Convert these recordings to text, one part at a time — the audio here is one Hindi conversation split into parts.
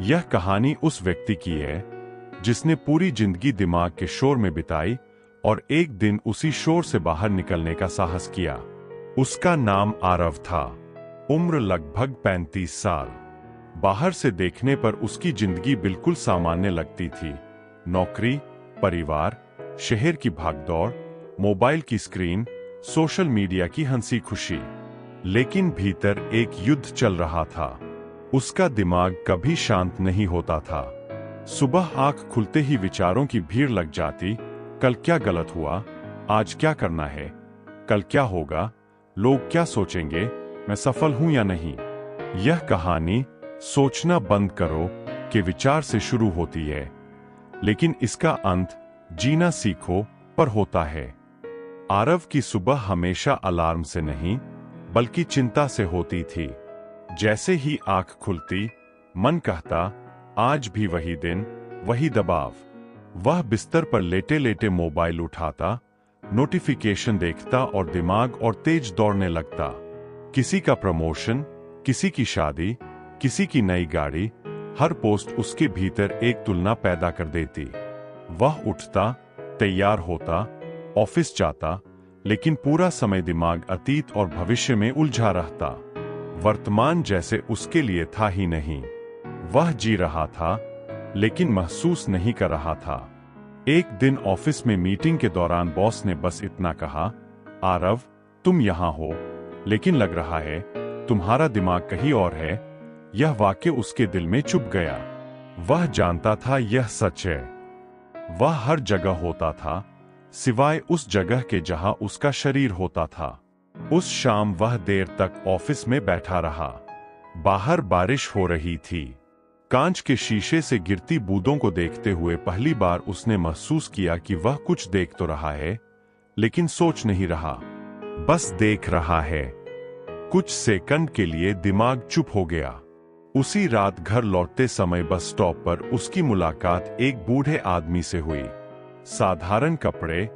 यह कहानी उस व्यक्ति की है जिसने पूरी जिंदगी दिमाग के शोर में बिताई और एक दिन उसी शोर से बाहर निकलने का साहस किया। उसका नाम आरव था। उम्र लगभग 35 साल। बाहर से देखने पर उसकी जिंदगी बिल्कुल सामान्य लगती थी। नौकरी, परिवार, शहर की भागदौड़, मोबाइल की स्क्रीन, सोशल मीडिया की हंसी खुशी। लेकिन भीतर एक युद्ध चल रहा था। उसका दिमाग कभी शांत नहीं होता था। सुबह आंख खुलते ही विचारों की भीड़ लग जाती। कल क्या गलत हुआ, आज क्या करना है, कल क्या होगा, लोग क्या सोचेंगे, मैं सफल हूं या नहीं। यह कहानी सोचना बंद करो के विचार से शुरू होती है, लेकिन इसका अंत जीना सीखो पर होता है। आरव की सुबह हमेशा अलार्म से नहीं बल्कि चिंता से होती थी। जैसे ही आंख खुलती, मन कहता आज भी वही दिन, वही दबाव। वह बिस्तर पर लेटे लेटे मोबाइल उठाता, नोटिफिकेशन देखता और दिमाग और तेज दौड़ने लगता। किसी का प्रमोशन, किसी की शादी, किसी की नई गाड़ी, हर पोस्ट उसके भीतर एक तुलना पैदा कर देती। वह उठता, तैयार होता, ऑफिस जाता, लेकिन पूरा समय दिमाग अतीत और भविष्य में उलझा रहता। वर्तमान जैसे उसके लिए था ही नहीं। वह जी रहा था, लेकिन महसूस नहीं कर रहा था। एक दिन ऑफिस में मीटिंग के दौरान बॉस ने बस इतना कहा, आरव, तुम यहां हो, लेकिन लग रहा है तुम्हारा दिमाग कहीं और है। यह वाक्य उसके दिल में चुभ गया। वह जानता था यह सच है। वह हर जगह होता था, सिवाय उस जगह के जहां उसका शरीर होता था। उस शाम वह देर तक ऑफिस में बैठा रहा। बाहर बारिश हो रही थी। कांच के शीशे से गिरती बूंदों को देखते हुए पहली बार उसने महसूस किया कि वह कुछ देख तो रहा है, लेकिन सोच नहीं रहा, बस देख रहा है। कुछ सेकंड के लिए दिमाग चुप हो गया। उसी रात घर लौटते समय बस स्टॉप पर उसकी मुलाकात एक बूढ़े आदमी से हुई। साधारण कपड़े,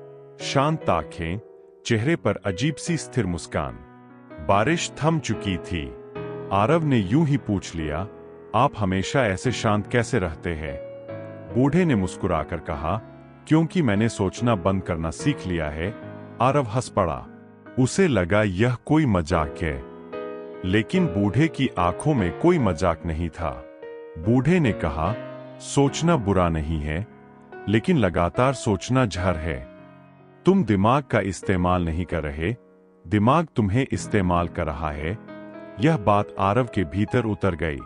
शांत आंखें, चेहरे पर अजीब सी स्थिर मुस्कान। बारिश थम चुकी थी। आरव ने यूं ही पूछ लिया, आप हमेशा ऐसे शांत कैसे रहते हैं? बूढ़े ने मुस्कुराकर कहा, क्योंकि मैंने सोचना बंद करना सीख लिया है। आरव हंस पड़ा। उसे लगा यह कोई मजाक है, लेकिन बूढ़े की आंखों में कोई मजाक नहीं था। बूढ़े ने कहा, सोचना बुरा नहीं है, लेकिन लगातार सोचना जहर है। तुम दिमाग का इस्तेमाल नहीं कर रहे, दिमाग तुम्हें इस्तेमाल कर रहा है। यह बात आरव के भीतर उतर गई।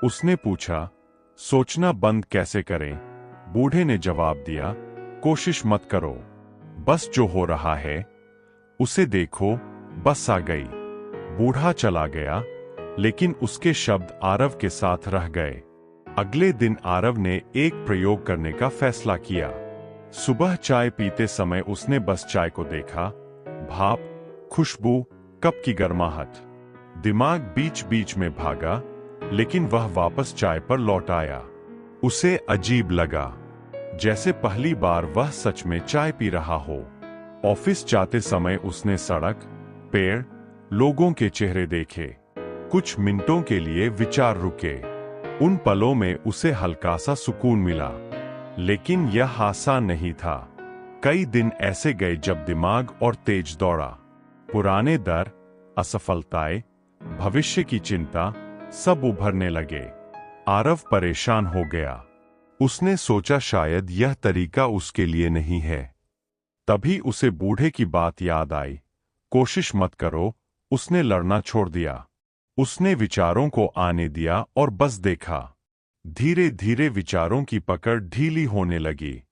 उसने पूछा, सोचना बंद कैसे करें? बूढ़े ने जवाब दिया, कोशिश मत करो, बस जो हो रहा है उसे देखो। बस आ गई। बूढ़ा चला गया, लेकिन उसके शब्द आरव के साथ रह गए। अगले दिन आरव ने एक प्रयोग करने का फैसला किया। सुबह चाय पीते समय उसने बस चाय को देखा, भाप, खुशबू, कप की गर्माहट। दिमाग बीच बीच में भागा, लेकिन वह वापस चाय पर लौट आया। उसे अजीब लगा, जैसे पहली बार वह सच में चाय पी रहा हो। ऑफिस जाते समय उसने सड़क, पेड़, लोगों के चेहरे देखे। कुछ मिनटों के लिए विचार रुके। उन पलों में उसे हल्का सा सुकून मिला, लेकिन यह आसान नहीं था। कई दिन ऐसे गए जब दिमाग और तेज दौड़ा। पुराने डर, असफलताएं, भविष्य की चिंता सब उभरने लगे। आरव परेशान हो गया। उसने सोचा शायद यह तरीका उसके लिए नहीं है। तभी उसे बूढ़े की बात याद आई। कोशिश मत करो, उसने लड़ना छोड़ दिया। उसने विचारों को आने दिया और बस देखा। धीरे धीरे विचारों की पकड़ ढीली होने लगी।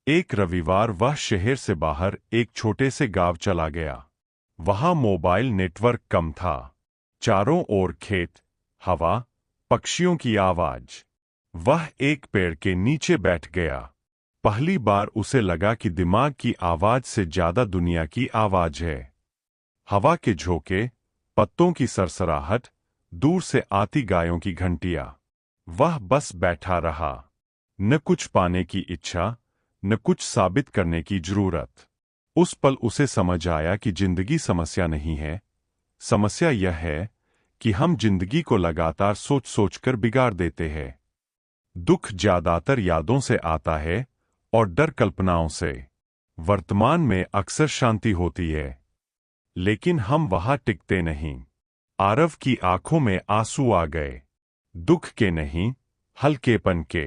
एक रविवार वह शहर से बाहर एक छोटे से गांव चला गया। वहां मोबाइल नेटवर्क कम था। चारों ओर खेत, हवा, पक्षियों की आवाज। वह एक पेड़ के नीचे बैठ गया। पहली बार उसे लगा कि दिमाग की आवाज से ज्यादा दुनिया की आवाज है। हवा के झोंके, पत्तों की सरसराहट, दूर से आती गायों की घंटियां। वह बस बैठा रहा। न कुछ पाने की इच्छा, न कुछ साबित करने की जरूरत। उस पल उसे समझ आया कि जिंदगी समस्या नहीं है। समस्या यह है कि हम जिंदगी को लगातार सोच सोच कर बिगाड़ देते हैं। दुख ज्यादातर यादों से आता है और डर कल्पनाओं से। वर्तमान में अक्सर शांति होती है, लेकिन हम वहां टिकते नहीं। आरव की आंखों में आंसू आ गए, दुख के नहीं, हल्केपन के।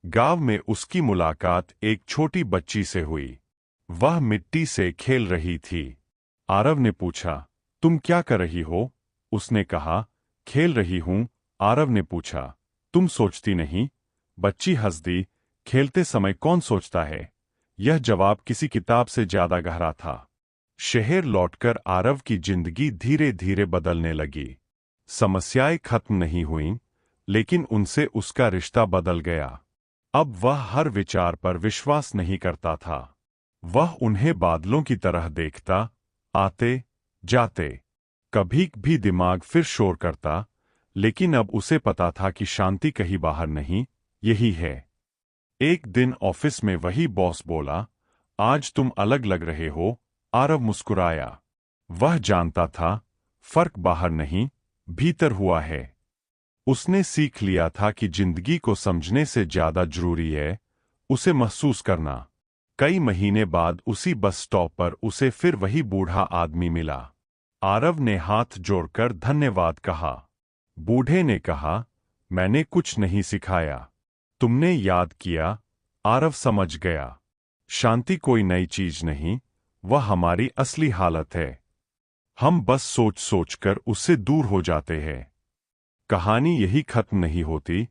गांव में उसकी मुलाकात एक छोटी बच्ची से हुई। वह मिट्टी से खेल रही थी। आरव ने पूछा, तुम क्या कर रही हो? उसने कहा, खेल रही हूं। आरव ने पूछा, तुम सोचती नहीं? बच्ची हंस दी। खेलते समय कौन सोचता है? यह जवाब किसी किताब से ज्यादा गहरा था। शहर लौटकर आरव की जिंदगी धीरे धीरे बदलने लगी। समस्याएं खत्म नहीं हुईं, लेकिन उनसे उसका रिश्ता बदल गया। अब वह हर विचार पर विश्वास नहीं करता था। वह उन्हें बादलों की तरह देखता, आते जाते। कभी भी दिमाग फिर शोर करता, लेकिन अब उसे पता था कि शांति कहीं बाहर नहीं, यही है। एक दिन ऑफिस में वही बॉस बोला, आज तुम अलग लग रहे हो। आरव मुस्कुराया। वह जानता था, फर्क बाहर नहीं, भीतर हुआ है। उसने सीख लिया था कि जिंदगी को समझने से ज्यादा जरूरी है उसे महसूस करना। कई महीने बाद उसी बस स्टॉप पर उसे फिर वही बूढ़ा आदमी मिला। आरव ने हाथ जोड़कर धन्यवाद कहा। बूढ़े ने कहा, मैंने कुछ नहीं सिखाया, तुमने याद किया। आरव समझ गया, शांति कोई नई चीज नहीं, वह हमारी असली हालत है। हम बस सोच सोचकर उससे दूर हो जाते हैं। कहानी यही खत्म नहीं होती,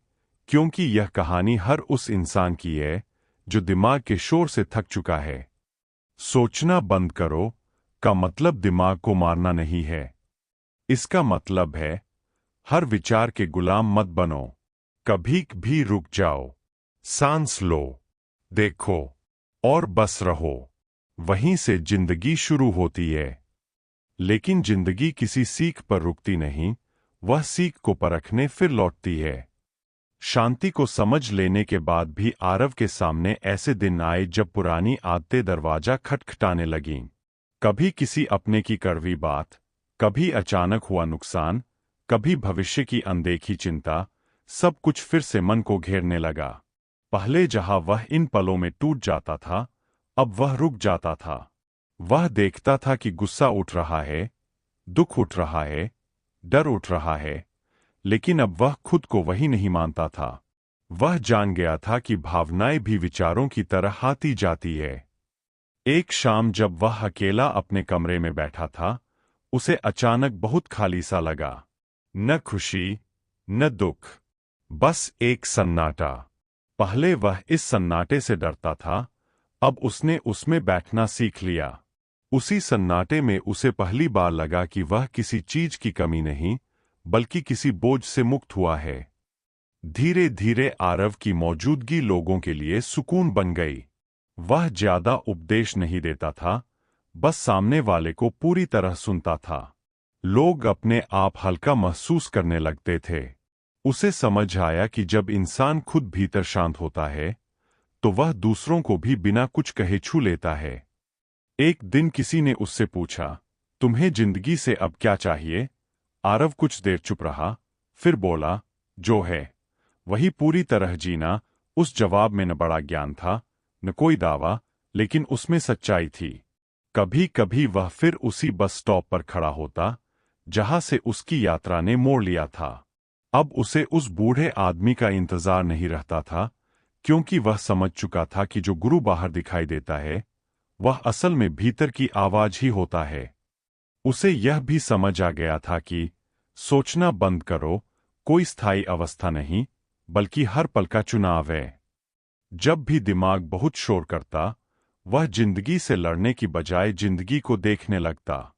क्योंकि यह कहानी हर उस इंसान की है जो दिमाग के शोर से थक चुका है। सोचना बंद करो का मतलब दिमाग को मारना नहीं है। इसका मतलब है, हर विचार के गुलाम मत बनो। कभी भी रुक जाओ, सांस लो, देखो और बस रहो। वहीं से जिंदगी शुरू होती है। लेकिन जिंदगी किसी सीख पर रुकती नहीं, वह सीख को परखने फिर लौटती है। शांति को समझ लेने के बाद भी आरव के सामने ऐसे दिन आए जब पुरानी आदतें दरवाजा खटखटाने लगीं। कभी किसी अपने की कड़वी बात, कभी अचानक हुआ नुकसान, कभी भविष्य की अनदेखी चिंता। सब कुछ फिर से मन को घेरने लगा। पहले जहां वह इन पलों में टूट जाता था, अब वह रुक जाता था। वह देखता था कि गुस्सा उठ रहा है, दुख उठ रहा है, डर उठ रहा है, लेकिन अब वह खुद को वही नहीं मानता था। वह जान गया था कि भावनाएं भी विचारों की तरह आती जाती है। एक शाम जब वह अकेला अपने कमरे में बैठा था, उसे अचानक बहुत खाली सा लगा। न खुशी, न दुख, बस एक सन्नाटा। पहले वह इस सन्नाटे से डरता था, अब उसने उसमें बैठना सीख लिया। उसी सन्नाटे में उसे पहली बार लगा कि वह किसी चीज की कमी नहीं, बल्कि किसी बोझ से मुक्त हुआ है। धीरे धीरे आरव की मौजूदगी लोगों के लिए सुकून बन गई। वह ज्यादा उपदेश नहीं देता था, बस सामने वाले को पूरी तरह सुनता था। लोग अपने आप हल्का महसूस करने लगते थे। उसे समझ आया कि जब इंसान खुद भीतर शांत होता है, तो वह दूसरों को भी बिना कुछ कहे छू लेता है। एक दिन किसी ने उससे पूछा, तुम्हें जिंदगी से अब क्या चाहिए? आरव कुछ देर चुप रहा, फिर बोला, जो है वही पूरी तरह जीना। उस जवाब में न बड़ा ज्ञान था, न कोई दावा, लेकिन उसमें सच्चाई थी। कभी कभी वह फिर उसी बस स्टॉप पर खड़ा होता, जहां से उसकी यात्रा ने मोड़ लिया था। अब उसे उस बूढ़े आदमी का इंतजार नहीं रहता था, क्योंकि वह समझ चुका था कि जो गुरु बाहर दिखाई देता है, वह असल में भीतर की आवाज ही होता है। उसे यह भी समझ आ गया था कि सोचना बंद करो कोई स्थायी अवस्था नहीं, बल्कि हर पल का चुनाव है। जब भी दिमाग बहुत शोर करता, वह जिंदगी से लड़ने की बजाय जिंदगी को देखने लगता,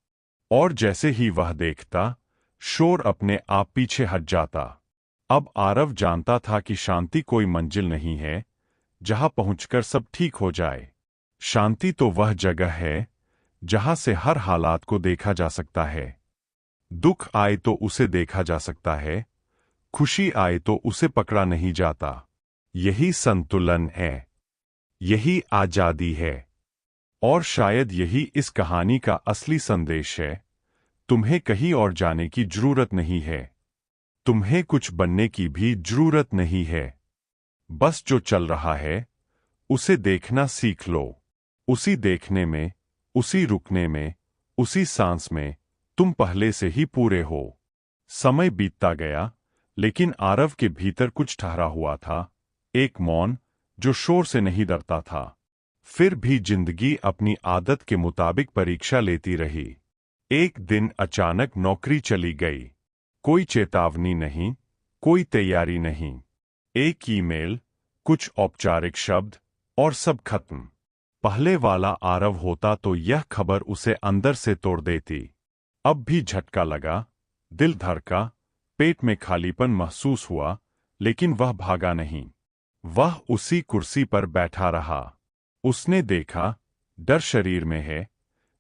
और जैसे ही वह देखता, शोर अपने आप पीछे हट जाता। अब आरव जानता था कि शांति कोई मंजिल नहीं है जहां पहुंचकर सब ठीक हो जाए। शांति तो वह जगह है जहां से हर हालात को देखा जा सकता है। दुख आए तो उसे देखा जा सकता है, खुशी आए तो उसे पकड़ा नहीं जाता। यही संतुलन है, यही आजादी है, और शायद यही इस कहानी का असली संदेश है। तुम्हें कहीं और जाने की जरूरत नहीं है, तुम्हें कुछ बनने की भी जरूरत नहीं है। बस जो चल रहा है उसे देखना सीख लो। उसी देखने में, उसी रुकने में, उसी सांस में तुम पहले से ही पूरे हो। समय बीतता गया, लेकिन आरव के भीतर कुछ ठहरा हुआ था, एक मौन जो शोर से नहीं डरता था। फिर भी जिंदगी अपनी आदत के मुताबिक परीक्षा लेती रही। एक दिन अचानक नौकरी चली गई। कोई चेतावनी नहीं, कोई तैयारी नहीं। एक ईमेल, कुछ औपचारिक शब्द और सब खत्म। पहले वाला आरव होता तो यह खबर उसे अंदर से तोड़ देती। अब भी झटका लगा, दिल धड़का, पेट में खालीपन महसूस हुआ, लेकिन वह भागा नहीं। वह उसी कुर्सी पर बैठा रहा। उसने देखा, डर शरीर में है,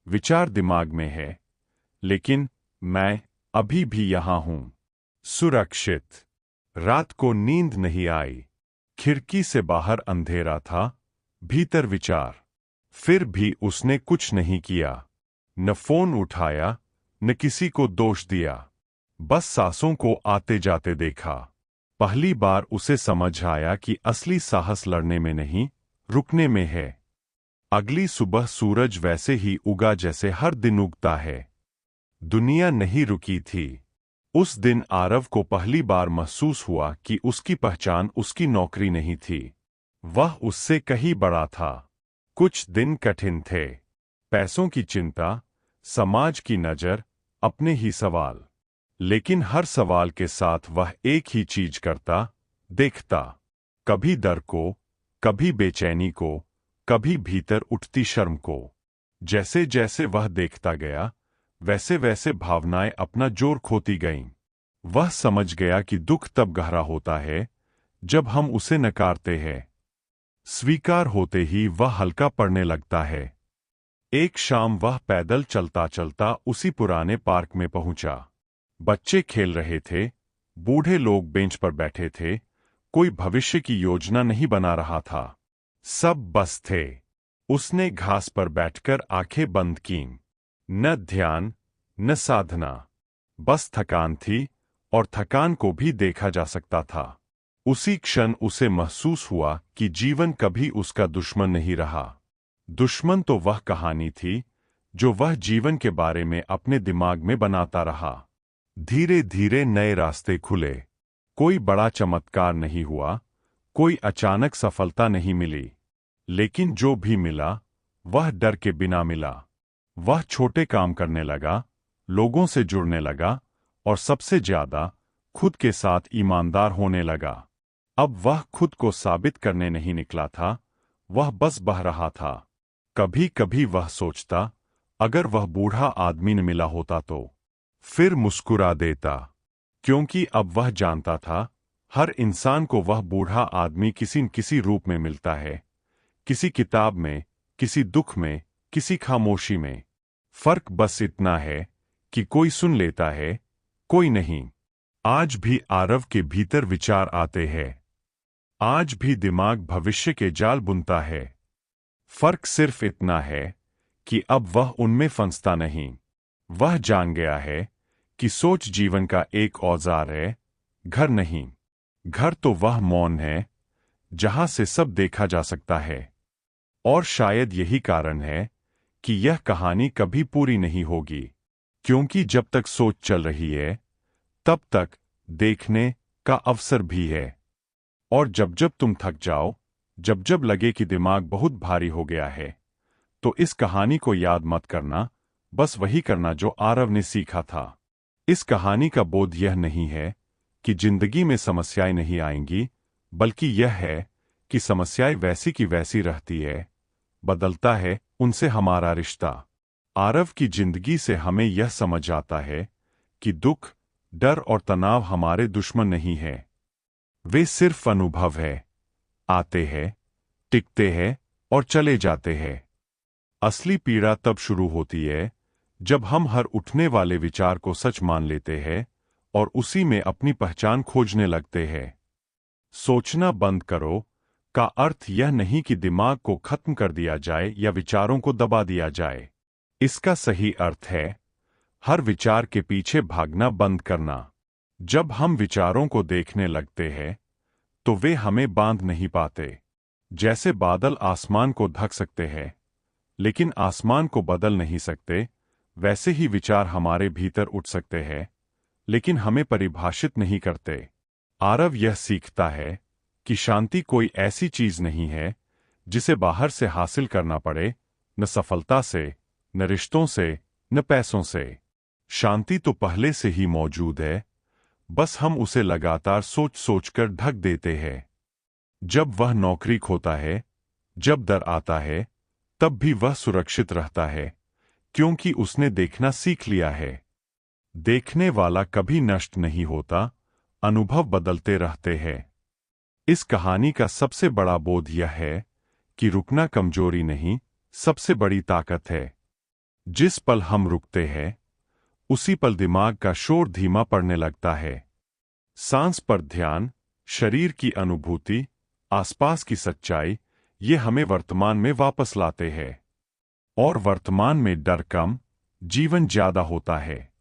विचार दिमाग में है, लेकिन मैं अभी भी यहां हूं, सुरक्षित। रात को नींद नहीं आई। खिड़की से बाहर अंधेरा था, भीतर विचार। फिर भी उसने कुछ नहीं किया। न फोन उठाया, न किसी को दोष दिया। बस सांसों को आते जाते देखा। पहली बार उसे समझ आया कि असली साहस लड़ने में नहीं, रुकने में है। अगली सुबह सूरज वैसे ही उगा जैसे हर दिन उगता है। दुनिया नहीं रुकी थी। उस दिन आरव को पहली बार महसूस हुआ कि उसकी पहचान उसकी नौकरी नहीं थी। वह उससे कहीं बड़ा था। कुछ दिन कठिन थे। पैसों की चिंता, समाज की नजर, अपने ही सवाल। लेकिन हर सवाल के साथ वह एक ही चीज करता, देखता। कभी डर को, कभी बेचैनी को, कभी भीतर उठती शर्म को। जैसे जैसे वह देखता गया, वैसे वैसे भावनाएं अपना जोर खोती गईं। वह समझ गया कि दुख तब गहरा होता है जब हम उसे नकारते हैं। स्वीकार होते ही वह हल्का पड़ने लगता है। एक शाम वह पैदल चलता चलता उसी पुराने पार्क में पहुंचा। बच्चे खेल रहे थे, बूढ़े लोग बेंच पर बैठे थे, कोई भविष्य की योजना नहीं बना रहा था। सब बस थे। उसने घास पर बैठकर आंखें बंद कीं। न ध्यान, न साधना, बस थकान थी, और थकान को भी देखा जा सकता था। उसी क्षण उसे महसूस हुआ कि जीवन कभी उसका दुश्मन नहीं रहा। दुश्मन तो वह कहानी थी जो वह जीवन के बारे में अपने दिमाग में बनाता रहा। धीरे धीरे नए रास्ते खुले। कोई बड़ा चमत्कार नहीं हुआ, कोई अचानक सफलता नहीं मिली, लेकिन जो भी मिला वह डर के बिना मिला। वह छोटे काम करने लगा, लोगों से जुड़ने लगा, और सबसे ज्यादा खुद के साथ ईमानदार होने लगा। अब वह खुद को साबित करने नहीं निकला था, वह बस बह रहा था। कभी कभी वह सोचता, अगर वह बूढ़ा आदमी न मिला होता तो फिर मुस्कुरा देता, क्योंकि अब वह जानता था हर इंसान को वह बूढ़ा आदमी किसी न किसी रूप में मिलता है, किसी किताब में, किसी दुख में, किसी खामोशी में। फर्क बस इतना है कि कोई सुन लेता है, कोई नहीं। आज भी आरव के भीतर विचार आते हैं। आज भी दिमाग भविष्य के जाल बुनता है। फर्क सिर्फ इतना है कि अब वह उनमें फंसता नहीं। वह जान गया है कि सोच जीवन का एक औजार है, घर नहीं। घर तो वह मौन है जहां से सब देखा जा सकता है। और शायद यही कारण है कि यह कहानी कभी पूरी नहीं होगी, क्योंकि जब तक सोच चल रही है तब तक देखने का अवसर भी है। और जब जब तुम थक जाओ, जब जब लगे कि दिमाग बहुत भारी हो गया है, तो इस कहानी को याद मत करना, बस वही करना जो आरव ने सीखा था। इस कहानी का बोध यह नहीं है कि जिंदगी में समस्याएं नहीं आएंगी, बल्कि यह है कि समस्याएं वैसी की वैसी रहती है, बदलता है उनसे हमारा रिश्ता। आरव की जिंदगी से हमें यह समझ आता है कि दुख, डर और तनाव हमारे दुश्मन नहीं हैं। वे सिर्फ अनुभव है, आते हैं, टिकते हैं और चले जाते हैं। असली पीड़ा तब शुरू होती है जब हम हर उठने वाले विचार को सच मान लेते हैं और उसी में अपनी पहचान खोजने लगते हैं। सोचना बंद करो का अर्थ यह नहीं कि दिमाग को खत्म कर दिया जाए या विचारों को दबा दिया जाए। इसका सही अर्थ है हर विचार के पीछे भागना बंद करना। जब हम विचारों को देखने लगते हैं तो वे हमें बांध नहीं पाते। जैसे बादल आसमान को ढक सकते हैं, लेकिन आसमान को बदल नहीं सकते, वैसे ही विचार हमारे भीतर उठ सकते हैं, लेकिन हमें परिभाषित नहीं करते। आरव यह सीखता है कि शांति कोई ऐसी चीज नहीं है जिसे बाहर से हासिल करना पड़े, न सफलता से, न रिश्तों से, न पैसों से। शांति तो पहले से ही मौजूद है, बस हम उसे लगातार सोच सोचकर ढक देते हैं। जब वह नौकरी खोता है, जब डर आता है, तब भी वह सुरक्षित रहता है, क्योंकि उसने देखना सीख लिया है। देखने वाला कभी नष्ट नहीं होता, अनुभव बदलते रहते हैं। इस कहानी का सबसे बड़ा बोध यह है कि रुकना कमजोरी नहीं, सबसे बड़ी ताकत है। जिस पल हम रुकते हैं, उसी पल दिमाग का शोर धीमा पड़ने लगता है। सांस पर ध्यान, शरीर की अनुभूति, आसपास की सच्चाई, ये हमें वर्तमान में वापस लाते हैं। और वर्तमान में डर कम, जीवन ज्यादा होता है।